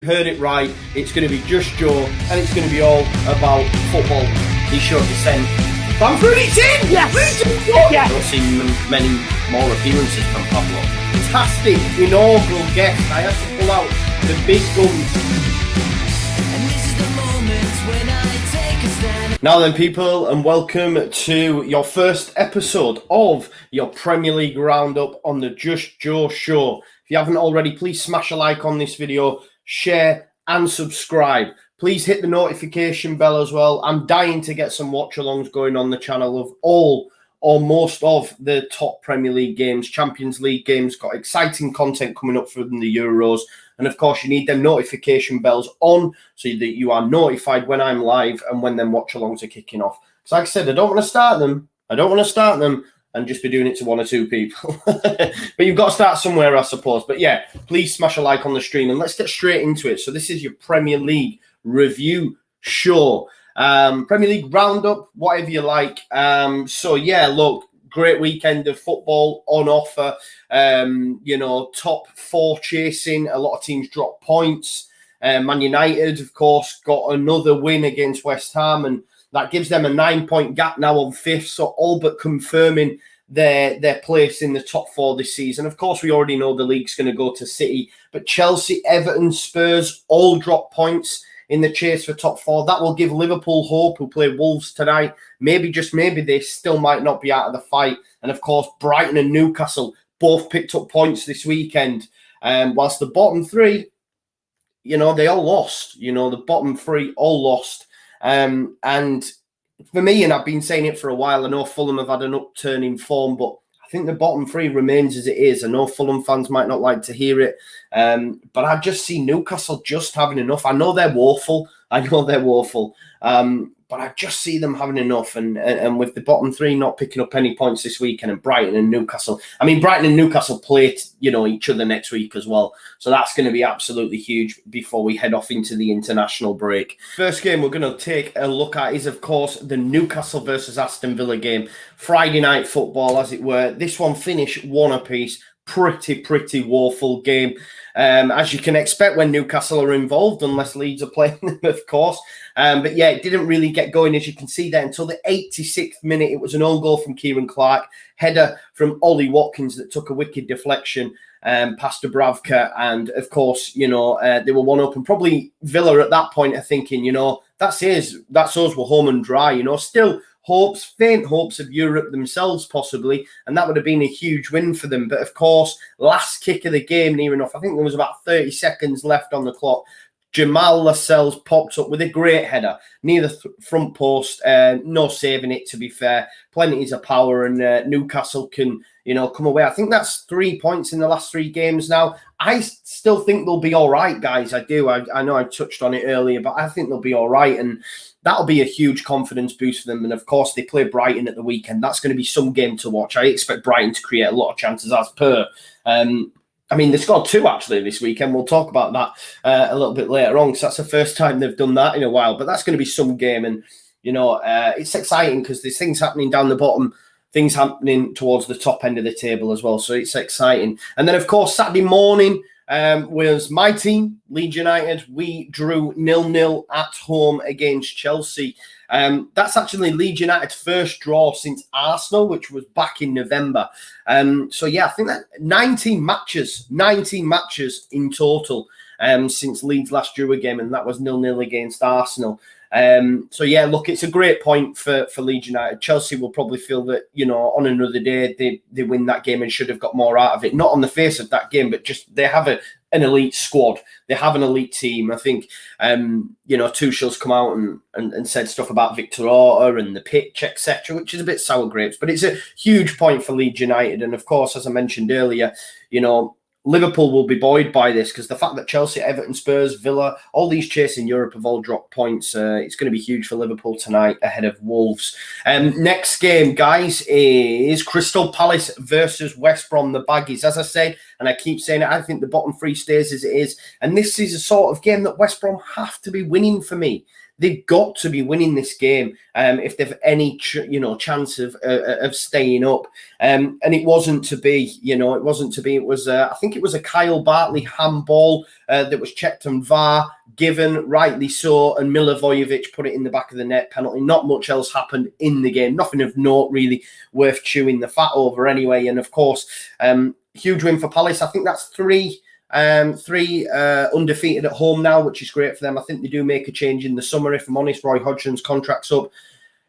Heard it right, it's going to be Just Joe, and it's going to be all about football. He showed descent. Bamford, it's in! Yes! Yes! I don't see many more appearances from Pablo. Fantastic, inaugural guest. I had to pull out the big guns. And this is the moment when I take a stand. Now then, people, and welcome to your first episode of your Premier League roundup on the Just Joe show. If you haven't already, please smash a like on this video, share and subscribe. Please hit the notification bell as well. I'm dying to get some watch-alongs going on the channel of all or most of the top Premier League games, Champions League games. Got exciting content coming up from the Euros. And of course, you need them notification bells on so that you are notified when I'm live and when them watch-alongs are kicking off. Because like I said, I don't want to start them and just be doing it to one or two people. But you've got to start somewhere, I suppose. But yeah, please smash a like on the stream and let's get straight into it. So this is your Premier League review show. Premier League roundup, whatever you like. So yeah, look, great weekend of football on offer. Top four chasing. A lot of teams dropped points. Man United, of course, got another win against West Ham, and that gives them a 9-point gap now on fifth, so all but confirming their place in the top four this season. Of course, we already know the league's going to go to City, but Chelsea, Everton, Spurs all drop points in the chase for top four. That will give Liverpool hope, who play Wolves tonight. Maybe, just maybe, they still might not be out of the fight. And of course, Brighton and Newcastle both picked up points this weekend. Whilst the bottom three, they all lost. The bottom three all lost. And for me, and I've been saying it for a while, I know Fulham have had an upturn in form, but I think the bottom three remains as it is. I know Fulham fans might not like to hear it, but I just see Newcastle just having enough. I know they're woeful. But I just see them having enough. And with the bottom three not picking up any points this weekend, and Brighton and Newcastle. I mean, Brighton and Newcastle play, each other next week as well. So that's going to be absolutely huge before we head off into the international break. First game we're going to take a look at is, of course, the Newcastle versus Aston Villa game. Friday night football, as it were. This one finished 1 apiece. Pretty woeful game. As you can expect when Newcastle are involved, unless Leeds are playing them, of course. But yeah, it didn't really get going, as you can see there, until the 86th minute. It was an own goal from Kieran Clark, header from Ollie Watkins that took a wicked deflection past Dubravka. And of course, they were 1-up. And probably Villa at that point are thinking, that's us, we're home and dry. Still faint hopes of Europe themselves, possibly, and that would have been a huge win for them. But of course, last kick of the game, near enough, I think there was about 30 seconds left on the clock. Jamal Lascelles popped up with a great header near the front post. No saving it, to be fair. Plenty of power, and Newcastle can, come away. I think that's 3 points in the last 3 games now. I still think they'll be all right, guys. I do. I know I touched on it earlier, but I think they'll be all right, and that'll be a huge confidence boost for them. And of course, they play Brighton at the weekend. That's going to be some game to watch. I expect Brighton to create a lot of chances as per. They scored 2 actually this weekend. We'll talk about that a little bit later on, because that's the first time they've done that in a while. But that's going to be some game. And, it's exciting because there's things happening down the bottom, things happening towards the top end of the table as well. So it's exciting. And then, of course, Saturday morning was my team, Leeds United. We drew 0-0 at home against Chelsea. That's actually Leeds United's first draw since Arsenal, which was back in November. I think that 19 matches in total since Leeds last drew a game, and that was 0-0 against Arsenal. It's a great point for Leeds United. Chelsea will probably feel that, on another day they win that game and should have got more out of it. Not on the face of that game, but just they have an elite squad. They have an elite team. I think, Tuchel's come out and said stuff about Victor Orta and the pitch, etc., which is a bit sour grapes, but it's a huge point for Leeds United. And of course, as I mentioned earlier, Liverpool will be buoyed by this, because the fact that Chelsea, Everton, Spurs, Villa, all these chasing Europe have all dropped points. It's going to be huge for Liverpool tonight ahead of Wolves. Next game, guys, is Crystal Palace versus West Brom, the Baggies. As I say, and I keep saying it, I think the bottom 3 stays as it is. And this is a sort of game that West Brom have to be winning for me. They've got to be winning this game if they've any chance of staying up. And it wasn't to be. It wasn't to be. It was I think it was a Kyle Bartley handball that was checked on VAR, given rightly so, and Milivojevic put it in the back of the net, penalty. Not much else happened in the game. Nothing of note really worth chewing the fat over anyway. And of course, huge win for Palace. I think that's three undefeated at home now, which is great for them. I think they do make a change in the summer, if I'm honest. Roy Hodgson's contract's up.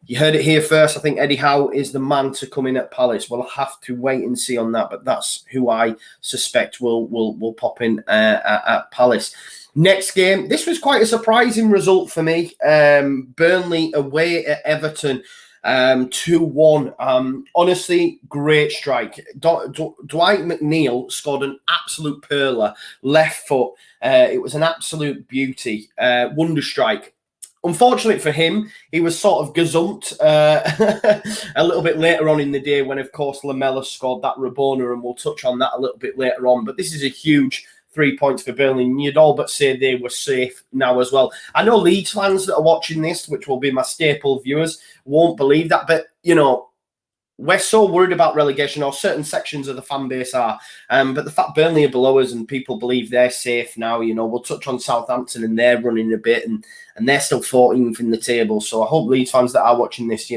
You heard it here first. I think Eddie Howe is the man to come in at Palace. We'll have to wait and see on that, but that's who I suspect will pop in at Palace. Next game, this was quite a surprising result for me. Burnley away at Everton, 2-1. Honestly, great strike. Dwight McNeill scored an absolute perler, left foot. It was an absolute beauty. Wonder strike. Unfortunately for him, he was sort of gazumped a little bit later on in the day when, of course, Lamela scored that Rabona, and we'll touch on that a little bit later on. But this is a huge 3 points for Burnley, and you'd all but say they were safe now as well. I know Leeds fans that are watching this, which will be my staple viewers, won't believe that, but, we're so worried about relegation, or certain sections of the fan base are. But the fact Burnley are below us and people believe they're safe now, we'll touch on Southampton, and they're running a bit, and they're still 14th in the table. So I hope Leeds fans that are watching this,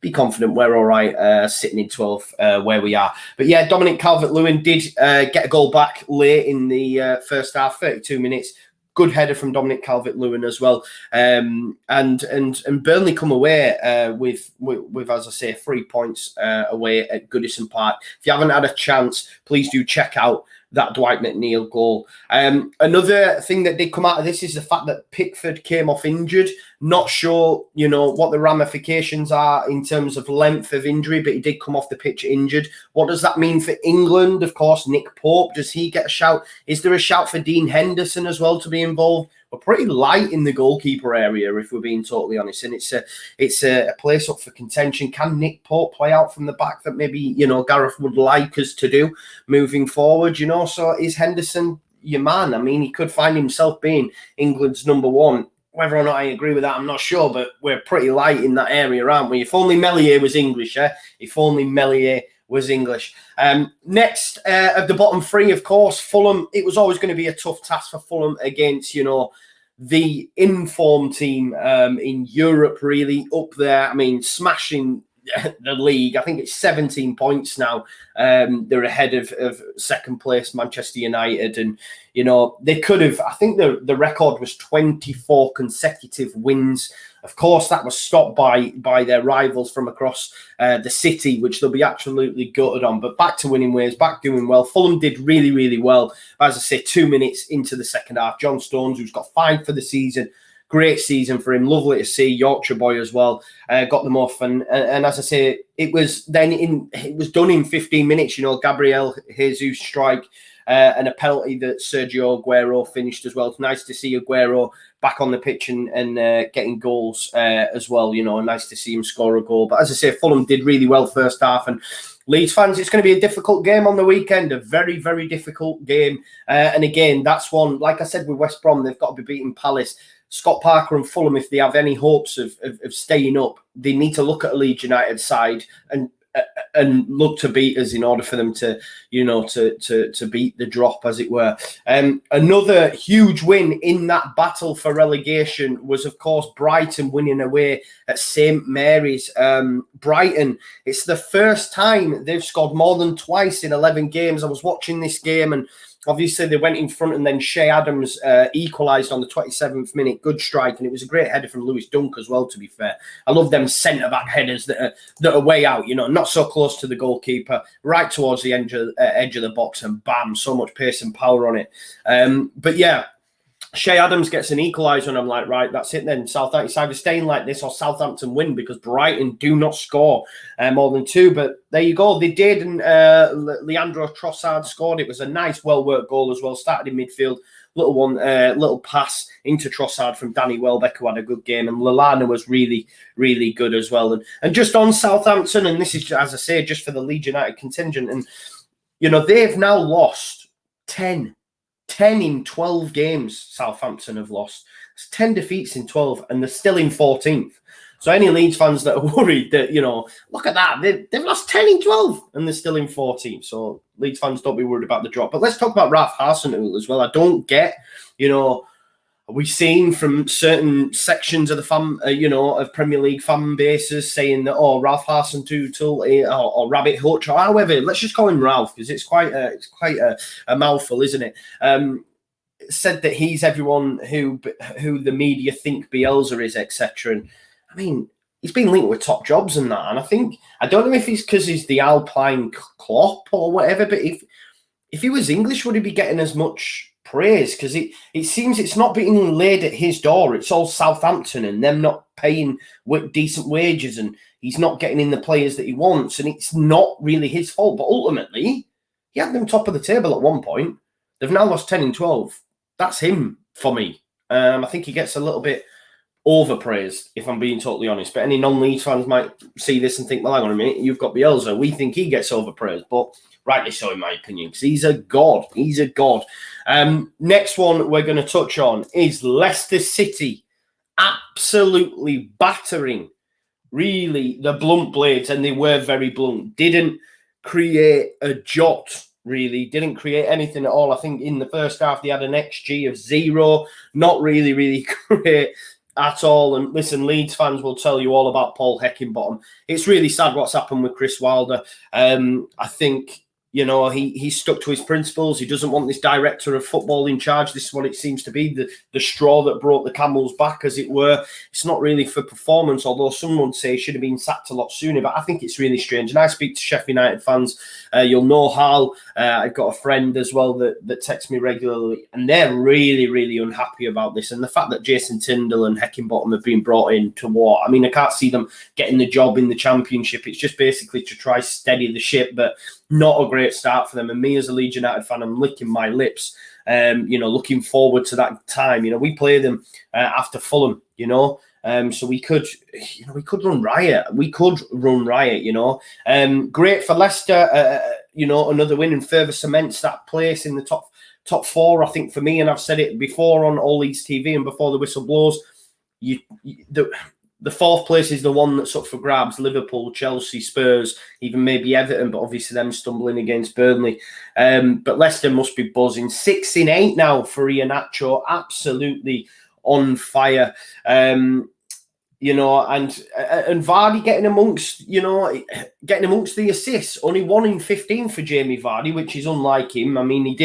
be confident we're all right sitting in 12th where we are. But yeah, Dominic Calvert-Lewin did get a goal back late in the first half, 32 minutes. Good header from Dominic Calvert-Lewin as well, and Burnley come away with as I say 3 points away at Goodison Park. If you haven't had a chance, please do check out that Dwight McNeill goal. Another thing that did come out of this is the fact that Pickford came off injured. Not sure, what the ramifications are in terms of length of injury, but he did come off the pitch injured. What does that mean for England? Of course, Nick Pope, does he get a shout? Is there a shout for Dean Henderson as well to be involved? We're pretty light in the goalkeeper area, if we're being totally honest, and it's a place up for contention. Can Nick Pope play out from the back that maybe Gareth would like us to do moving forward? So is Henderson your man? I mean, he could find himself being England's number one. Whether or not I agree with that, I'm not sure, but we're pretty light in that area, aren't we? If only Meslier was English, If only Meslier was English. Next of the bottom three, of course, Fulham. It was always going to be a tough task for Fulham against, the informed team in Europe, really up there. I mean, smashing the league. I think it's 17 points now. They're ahead of second place Manchester United, and they could have. I think the record was 24 consecutive wins. Of course, that was stopped by their rivals from across the city, which they'll be absolutely gutted on. But back to winning ways, back doing well. Fulham did really, really well. As I say, 2 minutes into the second half, John Stones, who's got 5 for the season, great season for him. Lovely to see. Yorkshire boy as well. Got them off, and as I say, it was done in 15 minutes. Gabriel Jesus strike. And a penalty that Sergio Aguero finished as well. It's nice to see Aguero back on the pitch and getting goals as well. Nice to see him score a goal. But as I say, Fulham did really well first half. And Leeds fans, it's going to be a difficult game on the weekend. A very, very difficult game. And again, that's one, like I said with West Brom, they've got to be beating Palace. Scott Parker and Fulham, if they have any hopes of staying up, they need to look at a Leeds United side and look to beat us in order for them to beat the drop, as it were. Another huge win in that battle for relegation was, of course, Brighton winning away at St Mary's. Brighton, it's the first time they've scored more than twice in 11 games. I was watching this game, and obviously they went in front, and then Shea Adams equalised on the 27th minute. Good strike, and it was a great header from Lewis Dunk as well, to be fair. I love them centre-back headers that are way out, not so close to the goalkeeper, right towards the edge of the box, and bam, so much pace and power on it. But yeah, Shea Adams gets an equaliser, and I'm like, right, that's it then. Southampton, it's either staying like this or Southampton win, because Brighton do not score more than 2. But there you go, they did, and Leandro Trossard scored. It was a nice, well-worked goal as well. Started in midfield, little pass into Trossard from Danny Welbeck, who had a good game, and Lallana was really, really good as well. And just on Southampton, and this is, as I say, just for the Leeds United contingent, and they've now lost 10 10 in 12 games Southampton have lost. It's 10 defeats in 12, and they're still in 14th. So any Leeds fans that are worried that, look at that, they've lost 10 in 12 and they're still in 14th. So Leeds fans, don't be worried about the drop. But let's talk about Ralph Hasenhüttl as well. I don't get, we've seen from certain sections of the fan, of Premier League fan bases saying that, Ralph Hasenhüttl or Rabbit Hutch or however, let's just call him Ralph because it's quite a mouthful, isn't it? Said that he's everyone who the media think Bielsa is, etc. And I mean, he's been linked with top jobs and that. And I don't know if it's because he's the Alpine Klopp or whatever, but if he was English, would he be getting as much praise? Because it seems it's not being laid at his door. It's all Southampton and them not paying decent wages, and he's not getting in the players that he wants. And it's not really his fault. But ultimately, he had them top of the table at one point. They've now lost 10 in 12. That's him for me. I think he gets a little bit overpraised, if I'm being totally honest. But any non-Leeds fans might see this and think, well, hang on a minute, you've got Bielsa. We think he gets overpraised, but rightly so in my opinion, because he's a god. He's a god. Next one we're going to touch on is Leicester City absolutely battering, really, the blunt blades, and they were very blunt. Didn't create a jot, really. Didn't create anything at all. I think in the first half they had an XG of 0. Not really great at all. And listen, Leeds fans will tell you all about Paul Heckingbottom. It's really sad what's happened with Chris Wilder. I think, he's stuck to his principles. He doesn't want this director of football in charge. This is what it seems to be, the straw that brought the camel's back, as it were. It's not really for performance, although some would say he should have been sacked a lot sooner. But I think it's really strange. And I speak to Sheffield United fans. You'll know Hal. I've got a friend as well that texts me regularly, and they're really unhappy about this. And the fact that Jason Tindall and Heckingbottom have been brought in to what? I mean, I can't see them getting the job in the Championship. It's just basically to try steady the ship, but not a great start for them. And me as a Leeds United fan, I'm licking my lips, looking forward to that time. We play them after Fulham, so we could run riot. Great for Leicester, another win and further cements that place in the top 4, I think, for me. And I've said it before on All Leeds TV and before the whistle blows. The 4th place is the one that's up for grabs. Liverpool, Chelsea, Spurs, even maybe Everton, but obviously them stumbling against Burnley. But Leicester must be buzzing. 6 in 8 now for Iheanacho. Absolutely on fire. And Vardy getting amongst the assists. Only 1 in 15 for Jamie Vardy, which is unlike him. I mean,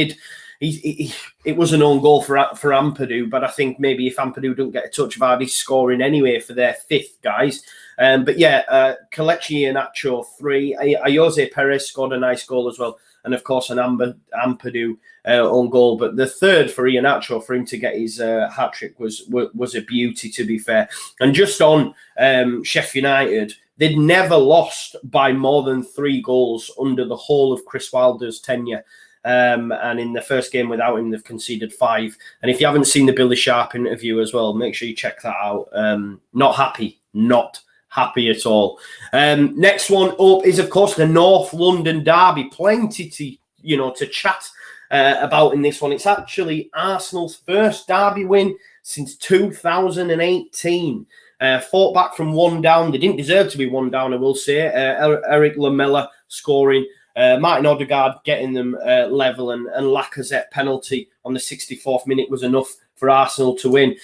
it was an own goal for Ampadu, but I think maybe if Ampadu don't get a touch, Vardy's scoring anyway for their 5th, guys. But yeah, Kelechi Iheanacho 3. Jose Perez scored a nice goal as well. And of course, an Ampadu own goal. But the 3rd for Iheanacho, for him to get his hat-trick was a beauty, to be fair. And just on Sheffield United, they'd never lost by more than 3 goals under the whole of Chris Wilder's tenure. And in the first game without him, they've conceded 5. And if you haven't seen the Billy Sharp interview as well, make sure you check that out. Not happy at all. Next one up is, of course, the North London derby. Plenty to chat about in this one. It's actually Arsenal's first derby win since 2018. Fought back from 1 down. They didn't deserve to be 1 down, I will say. Eric Lamela scoring. Martin Odegaard getting them level, and Lacazette penalty on the 64th minute was enough for Arsenal to win.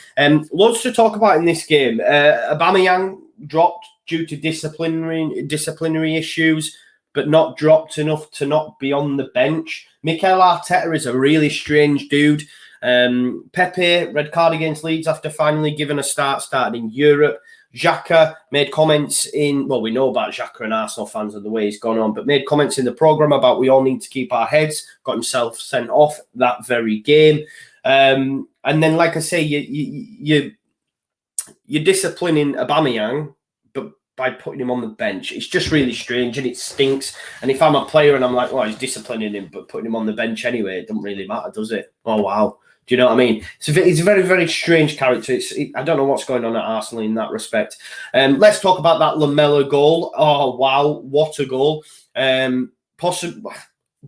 Loads to talk about in this game. Aubameyang dropped due to disciplinary issues, but not dropped enough to not be on the bench. Mikel Arteta is a really strange dude. Pepe, red card against Leeds after finally giving a started in Europe. Xhaka made comments we know about Xhaka and Arsenal fans and the way he's gone on, but made comments in the programme about we all need to keep our heads, got himself sent off that very game. And then, like I say, you're disciplining Aubameyang, but by putting him on the bench. It's just really strange and it stinks. And if I'm a player and I'm like, well, he's disciplining him, but putting him on the bench anyway, it doesn't really matter, does it? Oh, wow. Do you know what I mean? It's a very, very strange character. I don't know what's going on at Arsenal in that respect. Let's talk about that Lamela goal. Oh, wow. What a goal. Possible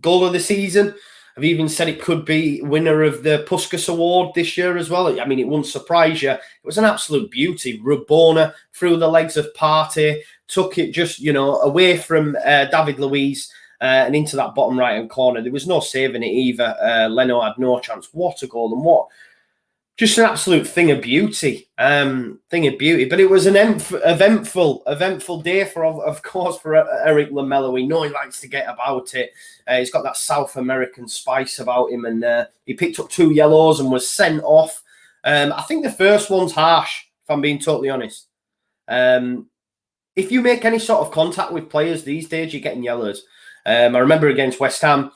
goal of the season. I've even said it could be winner of the Puskas Award this year as well. I mean, it wouldn't surprise you. It was an absolute beauty. Rabona through the legs of Partey, took it just, away from David Luiz and into that bottom right-hand corner. There was no saving it either. Leno had no chance. What a goal, and what just an absolute thing of beauty. But it was an eventful day of course, for Eric Lamela. We know he likes to get about it. He's got that South American spice about him, and he picked up 2 yellows and was sent off. I think the first one's harsh, if I'm being totally honest. If you make any sort of contact with players these days, you're getting yellows. I remember against West Ham,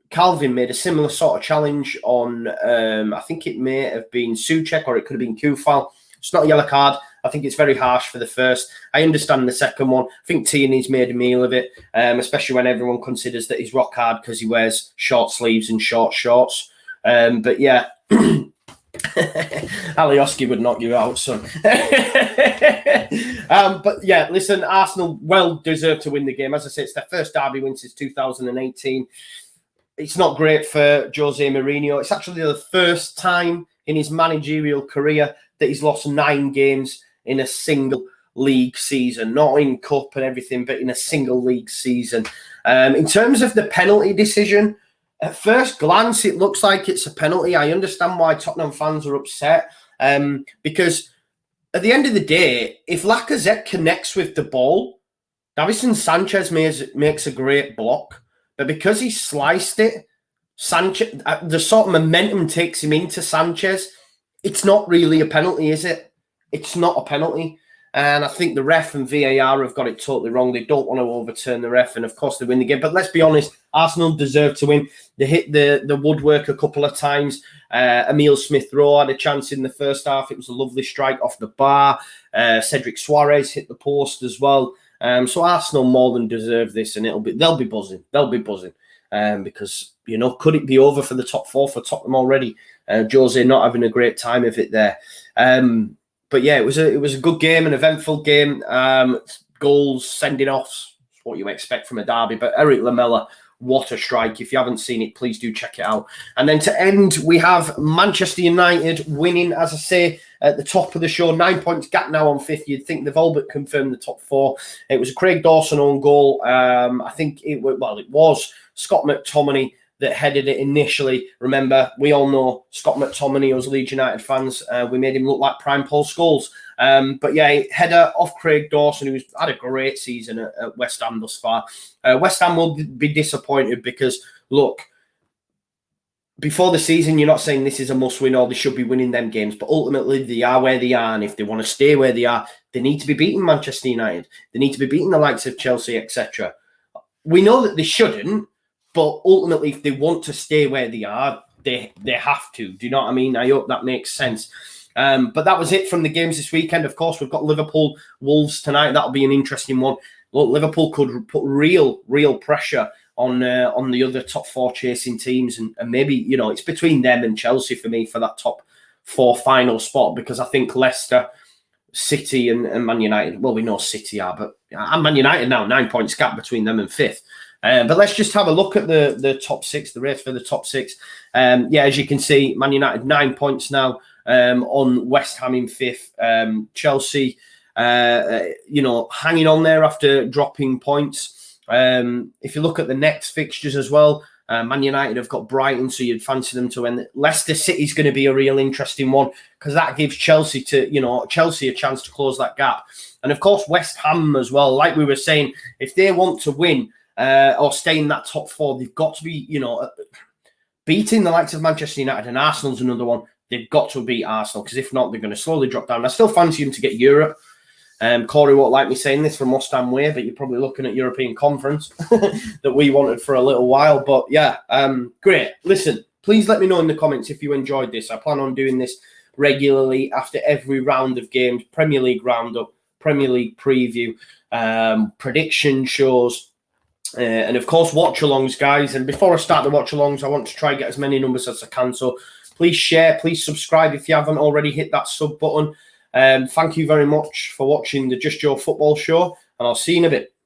Calvin made a similar sort of challenge on, I think it may have been Souček, or it could have been Kufal. It's not a yellow card. I think it's very harsh for the first. I understand the second one. I think Tierney's made a meal of it, especially when everyone considers that he's rock hard because he wears short sleeves and short shorts. But yeah, Alioski would knock you out, son. But yeah, listen, Arsenal well deserved to win the game. As I say, it's their first derby win since 2018. It's not great for Jose Mourinho. It's actually the first time in his managerial career that he's lost 9 games in a single league season, not in cup and everything, but in a single league season. In terms of the penalty decision, at first glance, it looks like it's a penalty. I understand why Tottenham fans are upset, because at the end of the day, if Lacazette connects with the ball, Davinson Sanchez makes a great block, but because he sliced it, Sanchez, the sort of momentum takes him into Sanchez. It's not really a penalty, is it? It's not a penalty. And I think the ref and VAR have got it totally wrong. They don't want to overturn the ref, and of course they win the game. But let's be honest, Arsenal deserve to win. They hit the woodwork a couple of times. Emile Smith-Rowe had a chance in the first half. It was a lovely strike off the bar. Cedric Suarez hit the post as well. So Arsenal more than deserve this, and they'll be buzzing. They'll be buzzing because could it be over for the top 4 for Tottenham already? Jose not having a great time of it there. But yeah, it was a good game, an eventful game. Goals, sending offs, what you expect from a derby. But Eric Lamela, what a strike. If you haven't seen it, please do check it out. And then to end, we have Manchester United winning, as I say, at the top of the show. 9 points gap now on 5th. You'd think they've all but confirmed the top 4. It was a Craig Dawson own goal. I think it was Scott McTominay that headed it initially. Remember, we all know Scott McTominay, as Leeds United fans, we made him look like prime Paul Scholes. But yeah, header off Craig Dawson, who's had a great season at West Ham thus far. West Ham will be disappointed because, look, before the season, you're not saying this is a must-win or they should be winning them games, but ultimately they are where they are, and if they want to stay where they are, they need to be beating Manchester United. They need to be beating the likes of Chelsea, etc. We know that they shouldn't, but ultimately, if they want to stay where they are, they have to. Do you know what I mean? I hope that makes sense. But that was it from the games this weekend. Of course, we've got Liverpool Wolves tonight. That'll be an interesting one. Look, Liverpool could put real pressure on the other top 4 chasing teams, and maybe it's between them and Chelsea for me for that top 4 final spot, because I think Leicester, City, and Man United. Well, we know City are, but Man United now 9 points gap between them and 5th. But let's just have a look at the top 6, the race for the top 6. As you can see, Man United 9 points now on West Ham in 5th. Chelsea, hanging on there after dropping points. If you look at the next fixtures as well, Man United have got Brighton, so you'd fancy them to win. Leicester City's going to be a real interesting one because that gives Chelsea a chance to close that gap. And of course, West Ham as well. Like we were saying, if they want to win, or stay in that top 4, they've got to be, beating the likes of Manchester United, and Arsenal's another one. They've got to beat Arsenal, because if not, they're going to slowly drop down. I still fancy them to get Europe. Corey won't like me saying this from Must Ham Way, but you're probably looking at European Conference that we wanted for a little while. But yeah, great. Listen, please let me know in the comments if you enjoyed this. I plan on doing this regularly after every round of games, Premier League roundup, Premier League preview, prediction shows, and of course, watch-alongs, guys. And before I start the watch-alongs, I want to try and get as many numbers as I can. So please share, please subscribe if you haven't already. Hit that sub button. Thank you very much for watching the Just Joe Football Show, and I'll see you in a bit.